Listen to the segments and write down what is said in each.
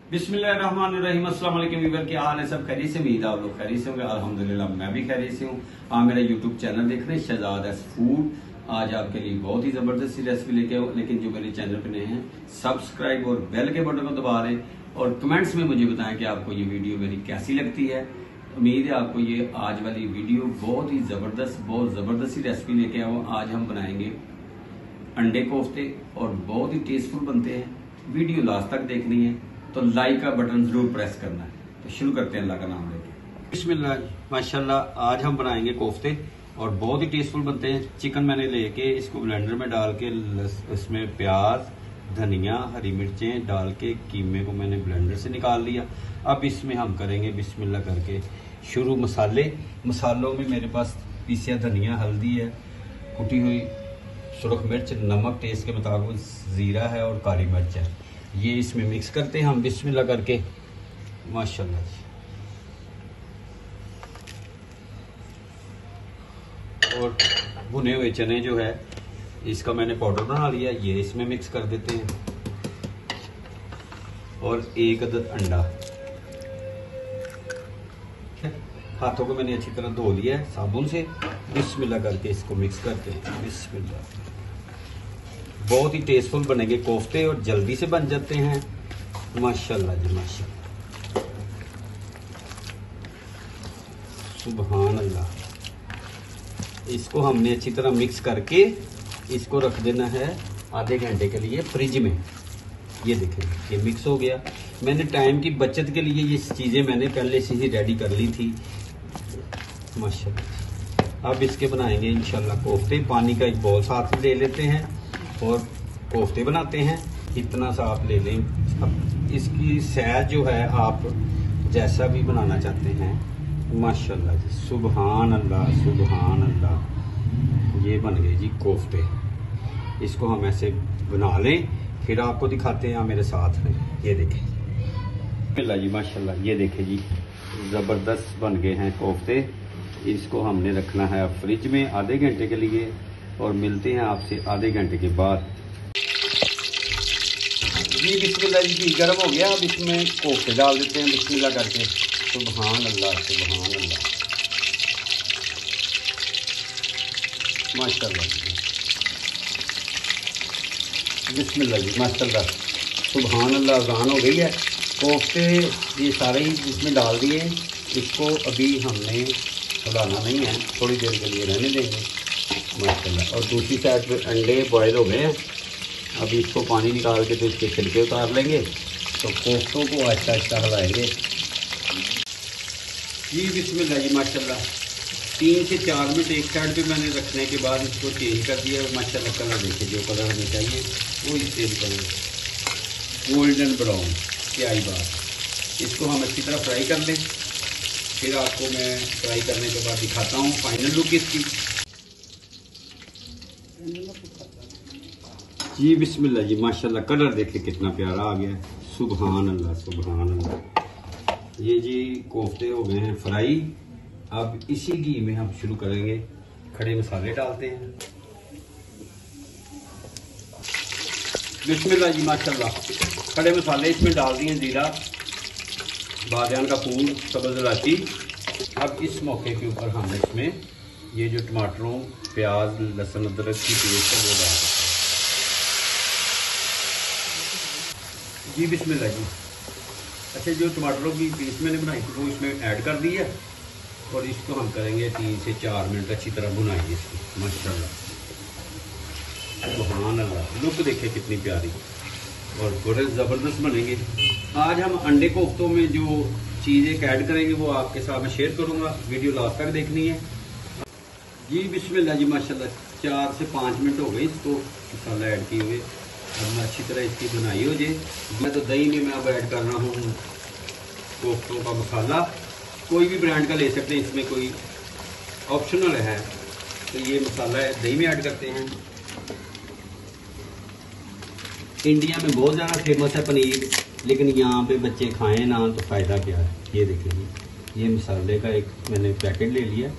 बिस्मिल्लाहिर्रहमानिर्रहीम। अस्सलाम वालेकुम व्यूअर, क्या हाल है? सब खैरियत से? उम्मीद है आप लोग खैरियत से होंगे। अल्हम्दुलिल्लाह मैं भी खैरियत से हूँ। आप मेरा यूट्यूब चैनल देख रहे हैं शहजाद एस फूड। आज आपके लिए बहुत ही जबरदस्त रेसिपी लेके आऊँ, लेकिन जो मेरे चैनल पे नए हैं सब्सक्राइब और बेल के बटन को दबा दें और कमेंट्स में मुझे बताएं कि आपको ये वीडियो मेरी कैसी लगती है। उम्मीद है आपको ये आज वाली वीडियो बहुत ही जबरदस्त सी रेसिपी लेके आऊँ। आज हम बनाएंगे अंडे कोफ्ते और बहुत ही टेस्टफुल बनते हैं। वीडियो लास्ट तक देखनी है तो लाइक का बटन जरूर प्रेस करना है। तो शुरू करते हैं अल्लाह का नाम लेके। बिस्मिल्लाह माशाल्लाह। आज हम बनाएंगे कोफ्ते और बहुत ही टेस्टफुल बनते हैं। चिकन मैंने लेके इसको ब्लेंडर में डाल के इसमें प्याज, धनिया, हरी मिर्चें डाल के कीमे को मैंने ब्लेंडर से निकाल लिया। अब इसमें हम करेंगे बिस्मिल्लाह करके शुरू मसालों में मेरे पास पीसिया धनिया, हल्दी है, कुटी हुई सुरख मिर्च, नमक टेस्ट के मुताबिक, ज़ीरा है और काली मिर्च है। ये इसमें मिक्स करते हैं हम बिस्मिल्लाह करके माशाल्लाह जी। और भुने हुए चने जो है इसका मैंने पाउडर बना लिया, ये इसमें मिक्स कर देते हैं। और एक अदद अंडा, हाथों को मैंने अच्छी तरह धो लिया है साबुन से। बिस्मिल्लाह करके इसको मिक्स करते हैं बिस्मिल्लाह। बहुत ही टेस्टफुल बनेंगे कोफ्ते और जल्दी से बन जाते हैं माशाल्लाह जी माशाल्लाह। सुभान अल्लाह। इसको हमने अच्छी तरह मिक्स करके इसको रख देना है आधे घंटे के लिए फ्रिज में। ये देखें ये मिक्स हो गया। मैंने टाइम की बचत के लिए ये चीज़ें मैंने पहले से ही रेडी कर ली थी माशाल्लाह। अब इसके बनाएंगे इंशाल्लाह कोफ्ते। पानी का एक बॉल साथ ले लेते हैं और कोफ्ते बनाते हैं। इतना सा आप ले लें। अब इसकी साइज जो है आप जैसा भी बनाना चाहते हैं माशाल्लाह जी। सुभान अल्लाह सुभान अल्लाह। ये बन गए जी कोफ्ते। इसको हम ऐसे बना लें फिर आपको दिखाते हैं। मेरे साथ में ये देखें बिस्मिल्लाह जी माशाल्लाह। ये देखें जी ज़बरदस्त बन गए हैं कोफ्ते। इसको हमने रखना है अब फ्रिज में आधे घंटे के लिए और मिलते हैं आपसे आधे घंटे के बाद। जी बिस्मिल्लाह जी गर्म हो गया। अब इसमें कोफ्ते डाल देते हैं बिस्मिल्लाह करके। सुभान अल्लाह सुभान अल्लाह माशाल्लाह। बिस्मिल्लाह जी माशाल्लाह सुभान अल्लाह। अज़ान हो गई है। कोफ्ते ये सारे ही इसमें डाल दिए। इसको अभी हमने हिलाना नहीं है, थोड़ी देर के लिए रहने देंगे माशाल्लाह। और दूसरी साइड पे अंडे बॉयल हो गए हैं। अभी इसको पानी निकाल के तो इसके छिलके उतार लेंगे। तो कोफ्तों को आहिस्ता आहिस्ता हिलाएंगे जी बिस्मिल्लाह जी माशाल्लाह। 3 से 4 मिनट एक साइड पे मैंने रखने के बाद इसको चेंज कर दिया माशाल्लाह। कलर देखिए जो कलर हमें चाहिए वो ही सेम कलर, गोल्डन ब्राउन। क्या ही बात। इसको हम अच्छी तरह फ्राई कर लें। फिर आपको मैं फ्राई करने के बाद दिखाता हूँ फाइनल लुक इसकी जी बिस्मिल्लाह जी माशाल्लाह। कलर देखिए कितना प्यारा आ गया है। सुभान अल्लाह सुभान अल्लाह। ये जी कोफ्ते हो गए हैं फ्राई। अब इसी घी में हम शुरू करेंगे। खड़े मसाले डालते हैं बिस्मिल्लाह जी माशाल्लाह। खड़े मसाले इसमें डाल दिए, ज़ीरा, बादियान का फूल, सब्ज़ इलायची। अब इस मौके के ऊपर हम इसमें ये जो टमाटरों, प्याज, लहसुन, अदरक की पेस्ट है वो डाल देते हैं जी बिस्मिल्लाह जी। अच्छा जो टमाटरों की पेस्ट मैंने बनाई थी वो इसमें ऐड कर दी है और इसको हम करेंगे 3 से 4 मिनट अच्छी तरह भुनाएंगे इसकी माशाल्लाह। सुभान अल्लाह। लुक देखिए कितनी प्यारी और बड़े ज़बरदस्त बनेंगे। आज हम अंडे कोफ्तों में जो चीज़ें ऐड करेंगे वो आपके साथ मैं शेयर करूँगा। वीडियो लास्ट तक देखनी है जी बिस्मिल्लाह जी माशाल्लाह। 4 से 5 मिनट हो गए इसको मसाला ऐड किए हुए। अब अच्छी तरह इसकी बुनाई हो जाए। मैं तो दही में मैं अब ऐड कर रहा हूँ कोफ्तों का मसाला। कोई भी ब्रांड का ले सकते हैं, इसमें कोई ऑप्शनल है। तो ये मसाला दही में ऐड करते हैं। इंडिया में बहुत ज़्यादा फेमस है पनीर, लेकिन यहाँ पे बच्चे खाएं ना तो फ़ायदा क्या है। ये देखिए ये मसाले का एक मैंने पैकेट ले लिया,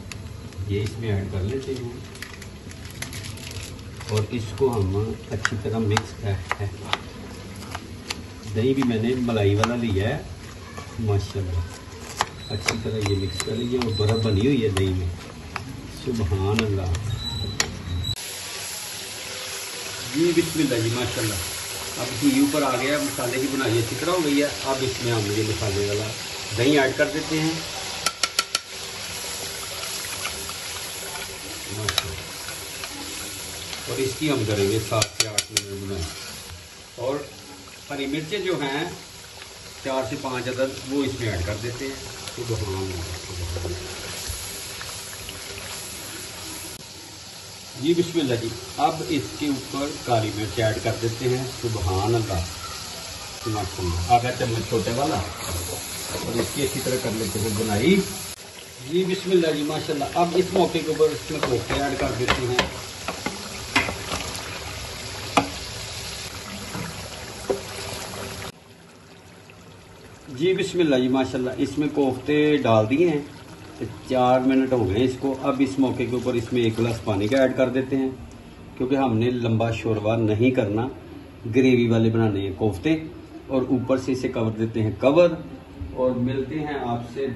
ये इसमें ऐड कर लेते हैं और इसको हम अच्छी तरह मिक्स दही भी मैंने मलाई वाला लिया है माशाल्लाह। अच्छी तरह ये मिक्स कर लीजिए और बर्फ़ बनी हुई है दही में। सुभान अल्लाह जी, बिस्मिल्लाह जी माशाल्लाह। अब घी ऊपर आ गया, मसाले की बुनाई अच्छी तरह हो गई है। अब इसमें हम ये मसाले वाला दही ऐड कर देते हैं माशाल्लाह। और इसकी हम करेंगे 7 से 8 मिनट बुनाई। और हरी मिर्चें जो हैं 4 से 5 अदद वो इसमें ऐड कर देते हैं। जी बिस्मिल्लाह जी। अब इसके ऊपर काली मिर्च ऐड कर देते हैं। सुभान अल्लाह माशाल्लाह। आधा चम्मच छोटे वाला और इसकी अच्छी तरह कर लेते हैं बुनाई। जी बिस्मिल्लाह जी माशाल्लाह। अब इस मौके के ऊपर इसमें कोफ्ते ऐड कर देते हैं। जी बिस्मिल्लाह जी माशाल्लाह। इसमें कोफ्ते डाल दिए हैं, 4 मिनट हो गए इसको। अब इस मौके के ऊपर इसमें 1 गिलास पानी का ऐड कर देते हैं, क्योंकि हमने लंबा शोरबा नहीं करना, ग्रेवी वाले बनाने हैं कोफ्ते। और ऊपर से इसे कवर देते हैं कवर। और मिलते हैं आपसे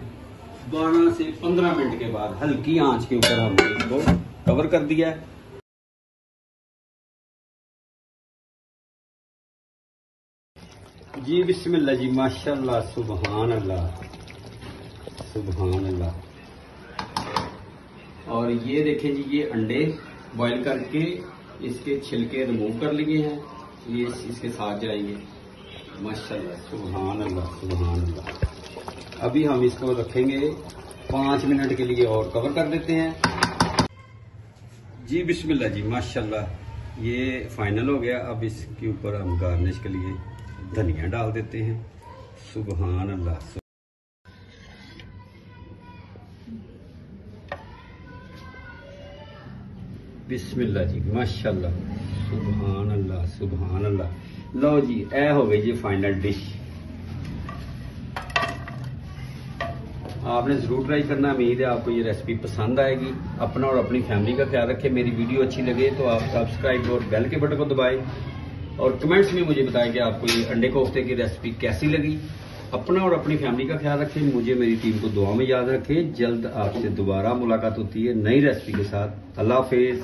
12 से 15 मिनट के बाद। हल्की आंच के ऊपर हमने इसको कवर कर दिया है। जी बिस्मिल्लाह जी माशाल्लाह। सुभान अल्लाह सुभान अल्लाह। और ये देखें जी, ये अंडे बॉईल करके इसके छिलके रिमूव कर लिए हैं, ये इसके साथ जाएंगे माशाल्लाह। सुभान अल्लाह सुभान अल्लाह। अभी हम इसको रखेंगे 5 मिनट के लिए और कवर कर देते हैं। जी बिस्मिल्लाह जी माशाल्लाह। ये फाइनल हो गया। अब इसके ऊपर हम गार्निश के लिए धनिया डाल देते हैं। सुभान अल्लाह। बिस्मिल्लाह जी माशाल्लाह। सुभान अल्लाह सुभान अल्लाह। लो जी, ए हो गई जी फाइनल डिश। आपने ज़रूर ट्राई करना। उम्मीद है आपको ये रेसिपी पसंद आएगी। अपना और अपनी फैमिली का ख्याल रखें। मेरी वीडियो अच्छी लगे तो आप सब्सक्राइब और बेल के बटन को दबाएं और कमेंट्स में मुझे बताएं कि आपको ये अंडे कोफ्ते की रेसिपी कैसी लगी। अपना और अपनी फैमिली का ख्याल रखें। मुझे मेरी टीम को दुआ में याद रखें। जल्द आपसे दोबारा मुलाकात होती है नई रेसिपी के साथ। अल्लाह हाफिज़।